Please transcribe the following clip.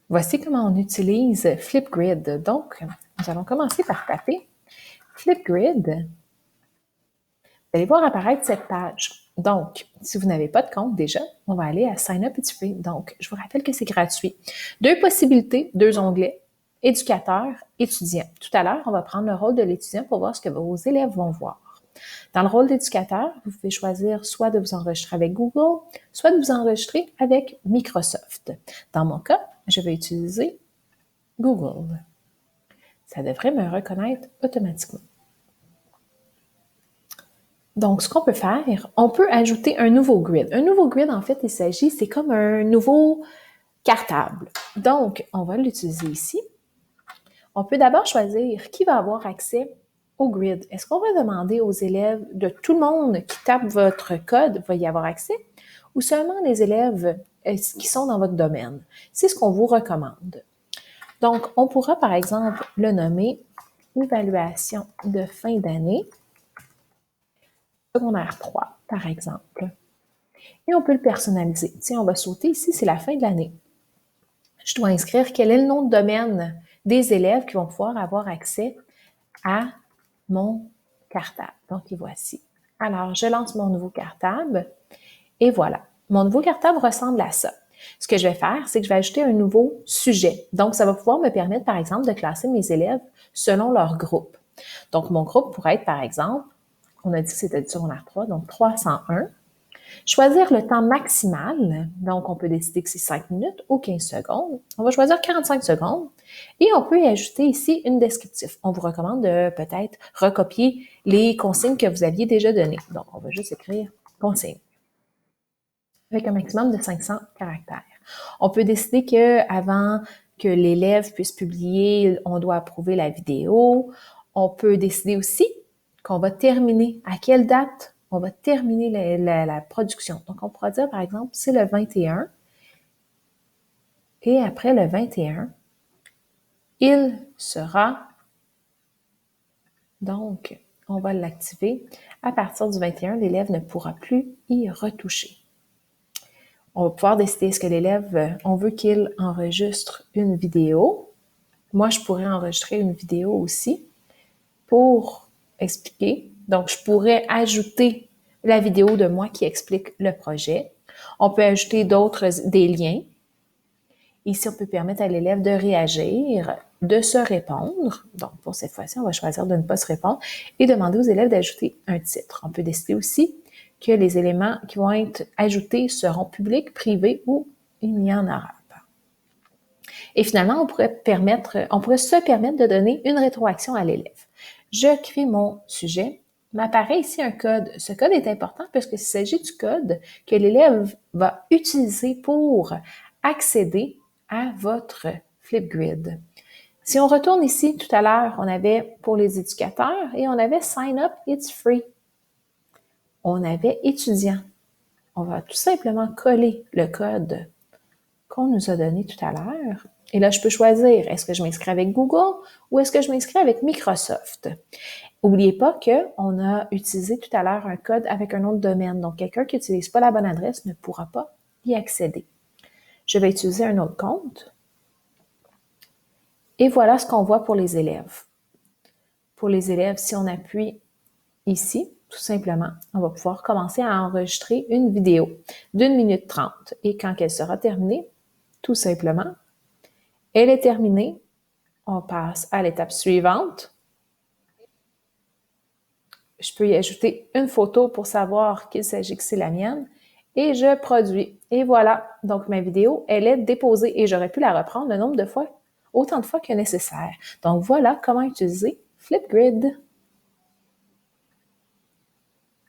Voici comment on utilise Flipgrid. Donc, nous allons commencer par taper Flipgrid. Vous allez voir apparaître cette page. Donc, si vous n'avez pas de compte déjà, on va aller à Sign Up It's Free. Donc, je vous rappelle que c'est gratuit. 2 possibilités, 2 onglets, éducateur, étudiant. Tout à l'heure, on va prendre le rôle de l'étudiant pour voir ce que vos élèves vont voir. Dans le rôle d'éducateur, vous pouvez choisir soit de vous enregistrer avec Google, soit de vous enregistrer avec Microsoft. Dans mon cas, je vais utiliser Google. Ça devrait me reconnaître automatiquement. Donc, ce qu'on peut faire, on peut ajouter un nouveau grid. Un nouveau grid, en fait, c'est comme un nouveau cartable. Donc, on va l'utiliser ici. On peut d'abord choisir qui va avoir accès au grid. Est-ce qu'on va demander aux élèves de tout le monde qui tape votre code va y avoir accès ou seulement les élèves qui sont dans votre domaine? C'est ce qu'on vous recommande. Donc, on pourra, par exemple, le nommer évaluation de fin d'année, secondaire 3, par exemple. Et on peut le personnaliser. Tiens, on va sauter ici, c'est la fin de l'année. Je dois inscrire quel est le nom de domaine des élèves qui vont pouvoir avoir accès à mon cartable. Donc, et voici. Alors, je lance mon nouveau cartable et voilà. Mon nouveau cartable ressemble à ça. Ce que je vais faire, c'est que je vais ajouter un nouveau sujet. Donc, ça va pouvoir me permettre, par exemple, de classer mes élèves selon leur groupe. Donc, mon groupe pourrait être, par exemple, on a dit que c'était du secondaire 3, donc 301. Choisir le temps maximal, donc on peut décider que c'est 5 minutes ou 15 secondes. On va choisir 45 secondes et on peut y ajouter ici une descriptif. On vous recommande de peut-être recopier les consignes que vous aviez déjà données. Donc, on va juste écrire consignes avec un maximum de 500 caractères. On peut décider qu'avant que l'élève puisse publier, on doit approuver la vidéo. On peut décider aussi qu'on va terminer, à quelle date on va terminer la production. Donc, on pourra dire, par exemple, c'est le 21 et après le 21, il sera, donc, on va l'activer. À partir du 21, l'élève ne pourra plus y retoucher. On va pouvoir décider est-ce que l'élève, on veut qu'il enregistre une vidéo. Moi, je pourrais enregistrer une vidéo aussi pour expliquer. Donc, je pourrais ajouter la vidéo de moi qui explique le projet. On peut ajouter des liens. Ici, on peut permettre à l'élève de réagir, de se répondre. Donc, pour cette fois-ci, on va choisir de ne pas se répondre et demander aux élèves d'ajouter un titre. On peut décider aussi que les éléments qui vont être ajoutés seront publics, privés ou il n'y en aura pas. Et finalement, on pourrait se permettre de donner une rétroaction à l'élève. Je crée mon sujet, m'apparaît ici un code. Ce code est important parce qu'il s'agit du code que l'élève va utiliser pour accéder à votre Flipgrid. Si on retourne ici, tout à l'heure, on avait pour les éducateurs et on avait Sign Up, It's Free. On avait étudiant. On va tout simplement coller le code qu'on nous a donné tout à l'heure. Et là, je peux choisir, est-ce que je m'inscris avec Google ou est-ce que je m'inscris avec Microsoft? N'oubliez pas qu'on a utilisé tout à l'heure un code avec un nom de domaine. Donc, quelqu'un qui n'utilise pas la bonne adresse ne pourra pas y accéder. Je vais utiliser un autre compte. Et voilà ce qu'on voit pour les élèves. Pour les élèves, si on appuie ici, tout simplement, on va pouvoir commencer à enregistrer une vidéo d'1 minute 30. Et quand elle sera terminée, tout simplement, elle est terminée. On passe à l'étape suivante. Je peux y ajouter une photo pour savoir qu'il s'agit que c'est la mienne. Et je produis. Et voilà. Donc, ma vidéo, elle est déposée et j'aurais pu la reprendre le nombre de fois, autant de fois que nécessaire. Donc, voilà comment utiliser Flipgrid.